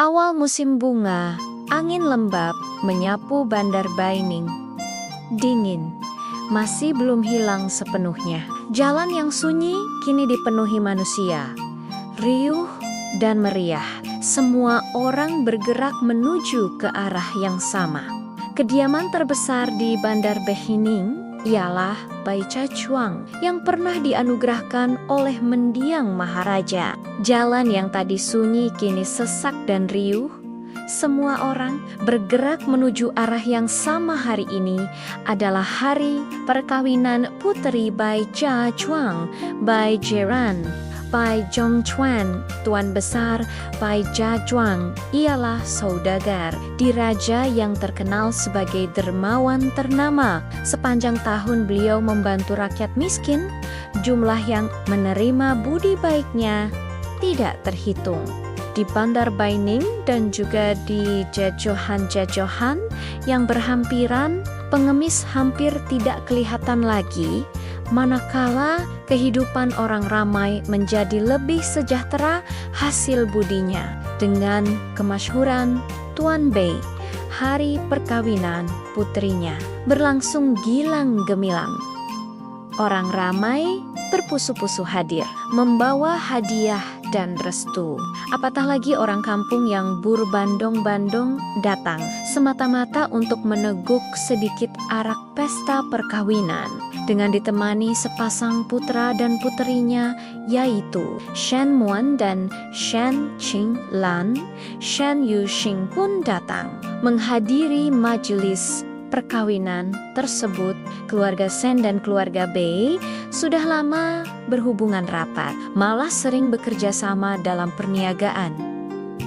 Awal musim bunga, angin lembab menyapu Bandar Baining. Dingin, masih belum hilang sepenuhnya. Jalan yang sunyi kini dipenuhi manusia. Riuh dan meriah, semua orang bergerak menuju ke arah yang sama. Kediaman terbesar di Bandar Baining ialah Bai Chachuang yang pernah dianugerahkan oleh mendiang Maharaja. Jalan yang tadi sunyi kini sesak dan riuh. Semua orang bergerak menuju arah yang sama. Hari ini adalah hari perkawinan putri Bai Chachuang, Bai Jiran. Bai Zhongchuan, Tuan Besar Bai Chachuang, ialah saudagar diraja yang terkenal sebagai dermawan ternama. Sepanjang tahun beliau membantu rakyat miskin, jumlah yang menerima budi baiknya tidak terhitung. Di Bandar Baining dan juga di jajohan-jajohan yang berhampiran, pengemis hampir tidak kelihatan lagi, manakala kehidupan orang ramai menjadi lebih sejahtera hasil budinya. Dengan kemasyhuran Tuan Bei, hari perkawinan putrinya berlangsung gilang gemilang. Orang ramai berpusu-pusu hadir, membawa hadiah dan restu. Apatah lagi orang kampung yang berbandong-bandong datang semata-mata untuk meneguk sedikit arak pesta perkawinan dengan ditemani sepasang putra dan puterinya, yaitu Shen Muan dan Shen Qinglan. Shen Yuxing pun datang menghadiri majelis perkawinan tersebut. Keluarga Shen dan keluarga Bei sudah lama berhubungan rapat, malah sering bekerja sama dalam perniagaan.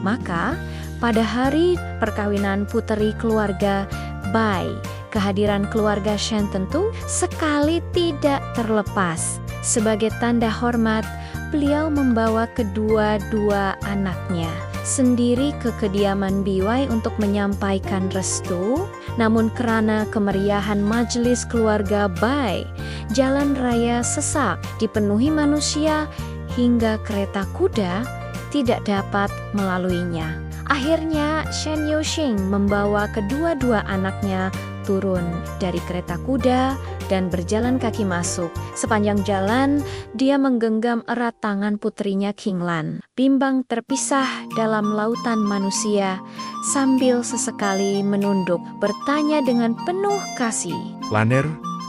Maka pada hari perkawinan puteri keluarga Bai, kehadiran keluarga Shen tentu sekali tidak terlepas. Sebagai tanda hormat, beliau membawa kedua-dua anaknya sendiri ke kediaman Biwai untuk menyampaikan restu. Namun karena kemeriahan majelis keluarga Bai, jalan raya sesak, dipenuhi manusia hingga kereta kuda tidak dapat melaluinya. Akhirnya Shen Yuxing membawa kedua-dua anaknya turun dari kereta kuda dan berjalan kaki masuk. Sepanjang jalan, dia menggenggam erat tangan putrinya Qinglan. Bimbang terpisah dalam lautan manusia, sambil sesekali menunduk, bertanya dengan penuh kasih. Laner,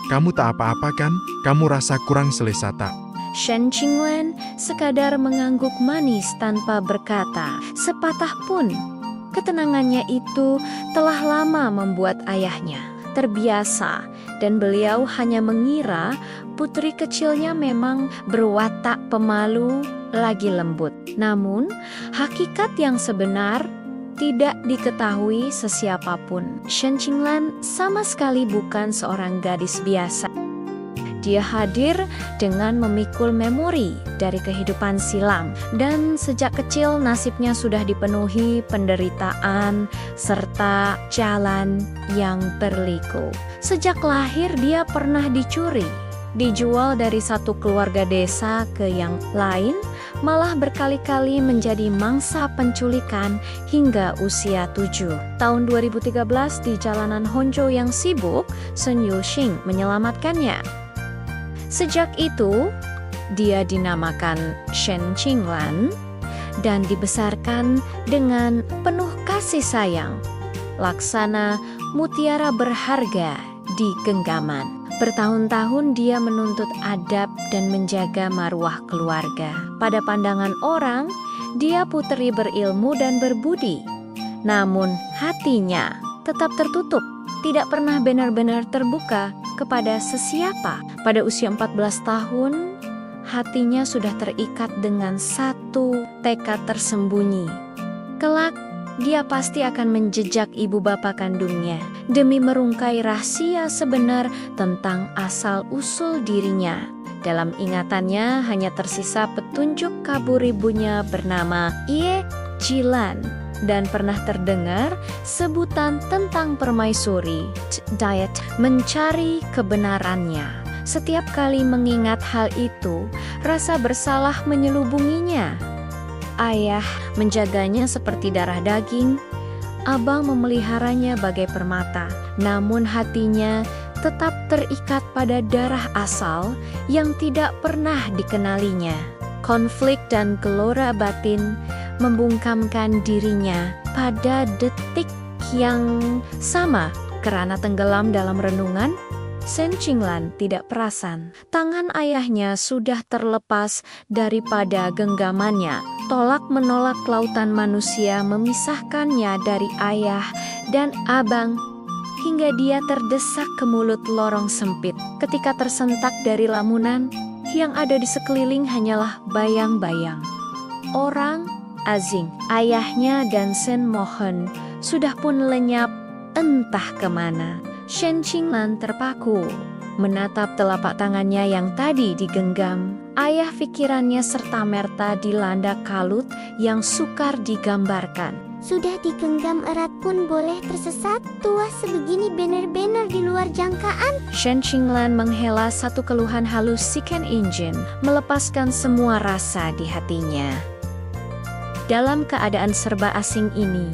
kamu tak apa-apa kan? Kamu rasa kurang selesa tak? Shen Qinglan sekadar mengangguk manis tanpa berkata sepatah pun. Ketenangannya itu telah lama membuat ayahnya terbiasa, dan beliau hanya mengira putri kecilnya memang berwatak pemalu lagi lembut. Namun, hakikat yang sebenar tidak diketahui sesiapapun. Shen Qinglan sama sekali bukan seorang gadis biasa. Dia hadir dengan memikul memori dari kehidupan silam, dan sejak kecil nasibnya sudah dipenuhi penderitaan serta jalan yang berliku. Sejak lahir dia pernah dicuri, dijual dari satu keluarga desa ke yang lain, malah berkali-kali menjadi mangsa penculikan hingga usia 7. Tahun 2013 di jalanan Honzhou yang sibuk, Shen Yuxing menyelamatkannya. Sejak itu, dia dinamakan Shen Qinglan dan dibesarkan dengan penuh kasih sayang, laksana mutiara berharga di genggaman. Bertahun-tahun dia menuntut adab dan menjaga marwah keluarga. Pada pandangan orang, dia puteri berilmu dan berbudi. Namun hatinya tetap tertutup, tidak pernah benar-benar terbuka kepada sesiapa. Pada usia 14 tahun, hatinya sudah terikat dengan satu tekad tersembunyi. Kelak, dia pasti akan menjejak ibu bapa kandungnya demi merungkai rahasia sebenar tentang asal-usul dirinya. Dalam ingatannya hanya tersisa petunjuk kabur ibunya bernama Ye Jilan, dan pernah terdengar sebutan tentang permaisuri diet mencari kebenarannya. Setiap kali mengingat hal itu, rasa bersalah menyelubunginya. ayah menjaganya seperti darah daging, abang memeliharanya bagai permata. Namun hatinya tetap terikat pada darah asal yang tidak pernah dikenalinya. Konflik dan gelora batin membungkamkan dirinya pada detik yang sama. Karena tenggelam dalam renungan, Shen Qinglan tidak perasan. Tangan ayahnya sudah terlepas daripada genggamannya. Tolak-menolak lautan manusia memisahkannya dari ayah dan abang, hingga dia terdesak ke mulut lorong sempit. Ketika tersentak dari lamunan, yang ada di sekeliling hanyalah bayang-bayang. Orang asing, ayahnya dan Shen Mohon, sudah pun lenyap entah kemana. Shen Qinglan terpaku, menatap telapak tangannya yang tadi digenggam. Ayah pikirannya serta-merta dilanda kalut yang sukar digambarkan. Sudah digenggam erat pun boleh tersesat. Tua sebegini benar-benar di luar jangkaan. Shen Qinglan menghela satu keluhan halus siken engine, melepaskan semua rasa di hatinya. Dalam keadaan serba asing ini,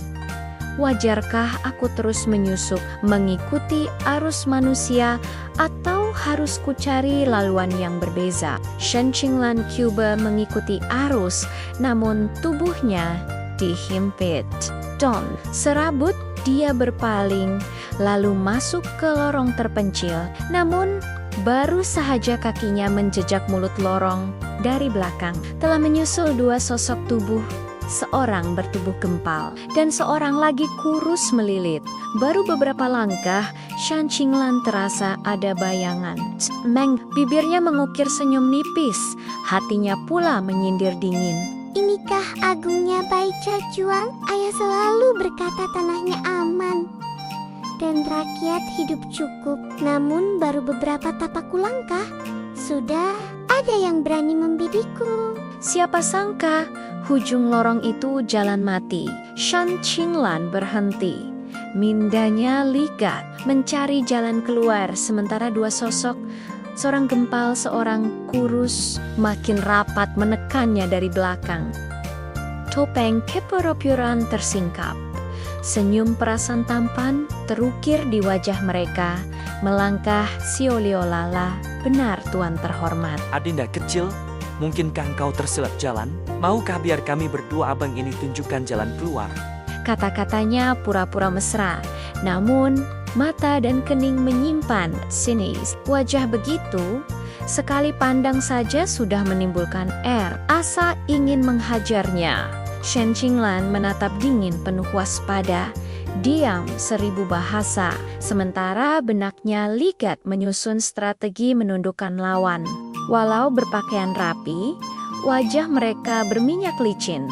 wajarkah aku terus menyusup mengikuti arus manusia atau harus kucari laluan yang berbeza? Shen Qinglan coba mengikuti arus, namun tubuhnya dihimpit. Don, serabut dia berpaling, lalu masuk ke lorong terpencil. Namun, baru sahaja kakinya menjejak mulut lorong dari belakang, telah menyusul dua sosok tubuh. Seorang bertubuh gempal dan seorang lagi kurus melilit. Baru beberapa langkah, Shen Qinglan terasa ada bayangan. Meng, bibirnya mengukir senyum nipis, hatinya pula menyindir dingin. Inikah agungnya Bai Chajuang? Ayah selalu berkata tanahnya aman dan rakyat hidup cukup. Namun baru beberapa tapak langkah, sudah ada yang berani membidikku. Siapa sangka hujung lorong itu jalan mati. Shen Qinglan berhenti. Mindanya ligat mencari jalan keluar, sementara dua sosok, seorang gempal, seorang kurus, makin rapat menekannya dari belakang. Topeng keperopiran tersingkap. Senyum perasan tampan terukir di wajah mereka. Melangkah Sioliolala, benar tuan terhormat. Adinda kecil, mungkinkah engkau tersilap jalan? Maukah biar kami berdua abang ini tunjukkan jalan keluar? Kata-katanya pura-pura mesra, namun mata dan kening menyimpan sinis. Wajah begitu, sekali pandang saja sudah menimbulkan asa ingin menghajarnya. Shen Qinglan menatap dingin penuh waspada, diam seribu bahasa, sementara benaknya ligat menyusun strategi menundukkan lawan. Walau berpakaian rapi, wajah mereka berminyak licin.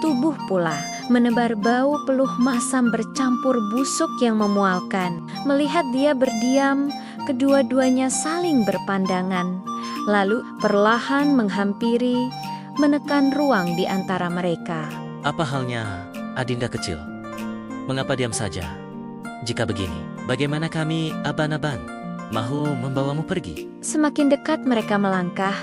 Tubuh pula menebar bau peluh masam bercampur busuk yang memualkan. Melihat dia berdiam, kedua-duanya saling berpandangan. Lalu perlahan menghampiri, menekan ruang di antara mereka. Apa halnya, Adinda kecil? Mengapa diam saja? Jika begini, bagaimana kami, aban-aban, mahu membawamu pergi? Semakin dekat mereka melangkah,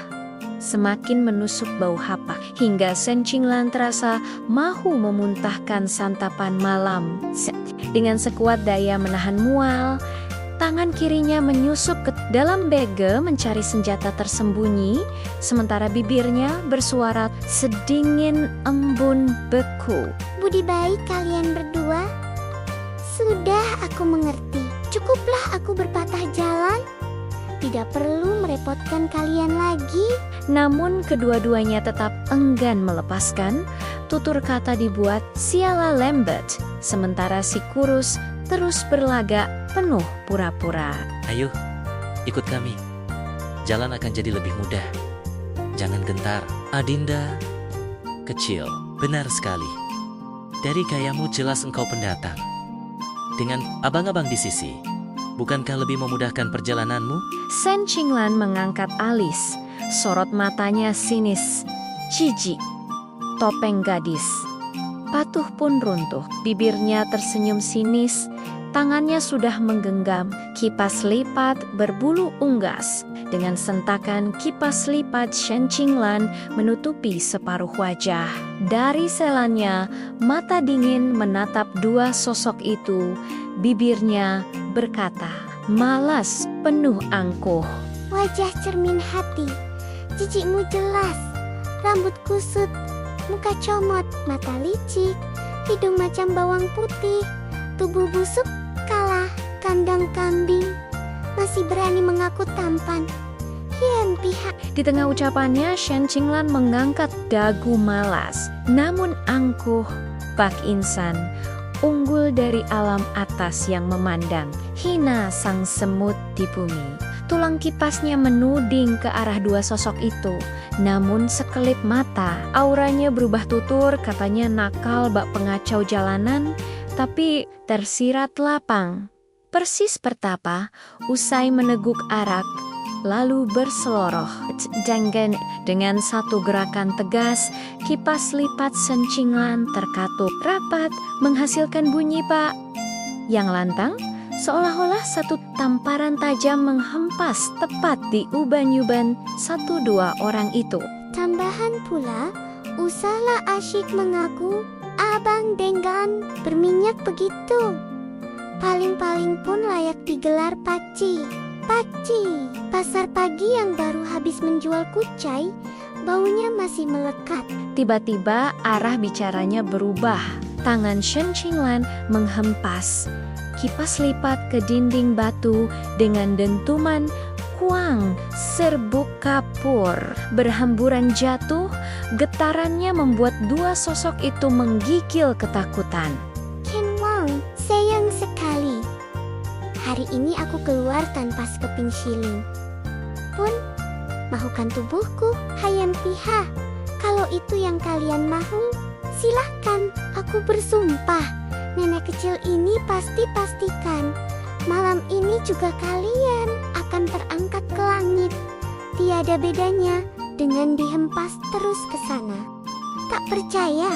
semakin menusuk bau hapak, hingga Shen Qinglan terasa mahu memuntahkan santapan malam. Dengan sekuat daya menahan mual, tangan kirinya menyusup ke dalam bege mencari senjata tersembunyi, sementara bibirnya bersuara sedingin embun beku. Budi baik kalian berdua. Sudah aku mengerti. Cukuplah aku berpatah jalan. Tidak perlu merepotkan kalian lagi. Namun kedua-duanya tetap enggan melepaskan. Tutur kata dibuat siala lembet, sementara si kurus terus berlagak penuh pura-pura. Ayo, ikut kami. Jalan akan jadi lebih mudah. Jangan gentar, Adinda kecil. Benar sekali. Dari gayamu jelas engkau pendatang. Dengan abang-abang di sisi, bukankah lebih memudahkan perjalananmu? Shen Qinglan mengangkat alis, sorot matanya sinis, jijik. Topeng gadis. Patuh pun runtuh, bibirnya tersenyum sinis, tangannya sudah menggenggam kipas lipat berbulu unggas. Dengan sentakan kipas lipat Shen Qinglan menutupi separuh wajah. Dari selannya, mata dingin menatap dua sosok itu. Bibirnya berkata, malas penuh angkuh. Wajah cermin hati, jijikmu jelas, rambut kusut, muka comot, mata licik, hidung macam bawang putih, tubuh busuk kalah kandang kambing, masih berani mengaku tampan. Hian pihak. Di tengah ucapannya, Shen Qinglan mengangkat dagu malas. Namun angkuh, Pak Insan, unggul dari alam atas yang memandang, hina sang semut di bumi. Tulang kipasnya menuding ke arah dua sosok itu. Namun sekelip mata, auranya berubah tutur, katanya nakal bak pengacau jalanan, tapi tersirat lapang. Persis pertapa, usai meneguk arak, lalu berseloroh. Dengan satu gerakan tegas, kipas lipat Shen Qinglan terkatup rapat menghasilkan bunyi Pak. Yang lantang, seolah-olah satu tamparan tajam menghempas tepat di uban-uban satu dua orang itu. Tambahan pula, usahlah asyik mengaku Abang Denggan berminyak begitu. Paling-paling pun layak digelar Paci. Paci, pasar pagi yang baru habis menjual kucai, baunya masih melekat. Tiba-tiba arah bicaranya berubah. Tangan Shen Qinglan menghempas kipas lipat ke dinding batu dengan dentuman kuang serbuk kapur. Berhamburan jatuh, getarannya membuat dua sosok itu menggigil ketakutan. Ken Wang, sayang sekali. Hari ini aku keluar tanpa sekeping shilling pun. Mahukan tubuhku, Hayan Piha. Kalau itu yang kalian mahu, silahkan. Aku bersumpah, nenek kecil ini pasti pastikan malam ini juga kalian akan terangkat ke langit. Tiada bedanya dengan dihempas terus ke sana. Tak percaya?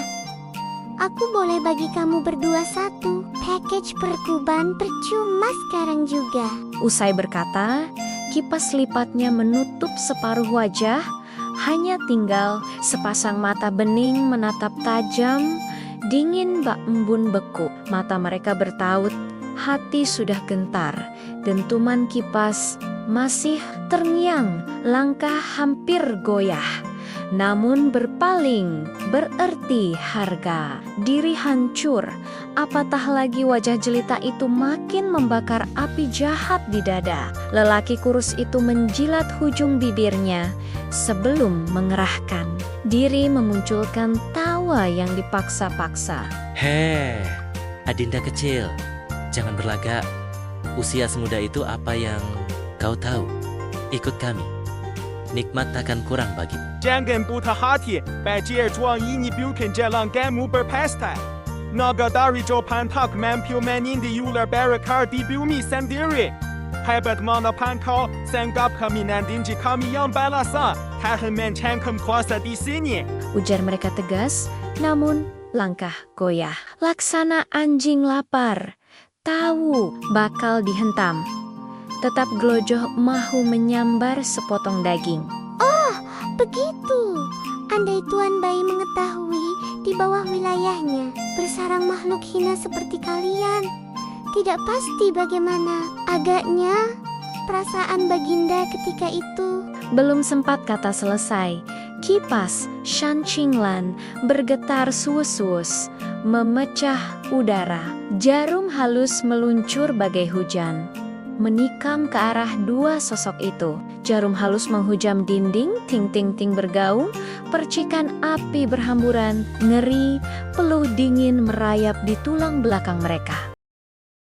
Aku boleh bagi kamu berdua satu package perkuban percuma sekarang juga. Usai berkata, kipas lipatnya menutup separuh wajah, hanya tinggal sepasang mata bening menatap tajam, dingin bak embun beku. Mata mereka bertaut, hati sudah gentar, dentuman kipas masih terngiang, langkah hampir goyah. Namun berpaling bererti harga diri hancur. Apatah lagi wajah jelita itu makin membakar api jahat di dada. Lelaki kurus itu menjilat hujung bibirnya sebelum mengerahkan diri memunculkan tawa yang dipaksa-paksa. Heh, Adinda kecil, jangan berlagak. Usia semuda itu apa yang kau tahu? Ikut kami. Nikmat takkan kurang bagimu. Jangan buta hati, perjuangan ini bukan jalan kamu berpesta. Naga dari Japan tak mampu menindih ular berakar di bumi sendiri. Hebat mana kau sanggap kami nandingi kami yang balasan, tahan mencangkam kuasa di sini. Ujar mereka tegas, namun langkah goyah. Laksana anjing lapar, tahu bakal dihentam. Tetap gelojoh mahu menyambar sepotong daging. Begitu. Andai Tuan Bayi mengetahui di bawah wilayahnya bersarang makhluk hina seperti kalian, tidak pasti bagaimana agaknya perasaan Baginda ketika itu. Belum sempat kata selesai, kipas Shen Qinglan bergetar suus-suus, memecah udara. Jarum halus meluncur bagai hujan, menikam ke arah dua sosok itu. Jarum halus menghujam dinding, ting-ting-ting bergaung, percikan api berhamburan, ngeri, peluh dingin merayap di tulang belakang mereka.